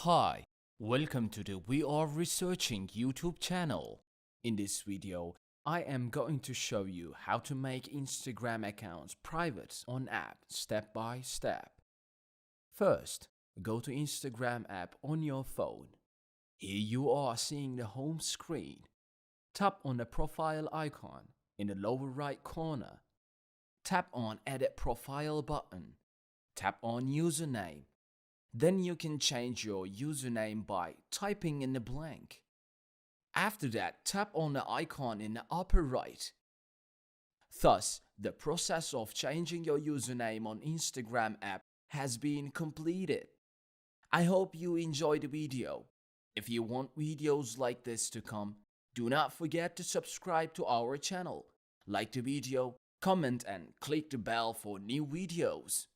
Hi, welcome to the We Are Researching YouTube channel. In this video, I am going to show you how to make Instagram accounts private on app step by step. First, go to Instagram app on your phone. Here you are seeing the home screen. Tap on the profile icon in the lower right corner. Tap on Edit Profile button. Tap on Username. Then you can change your username by typing in the blank. After that, tap on the icon in the upper right. Thus, the process of changing your username on Instagram app has been completed. I hope you enjoyed the video. If you want videos like this to come, do not forget to subscribe to our channel, like the video, comment and click the bell for new videos.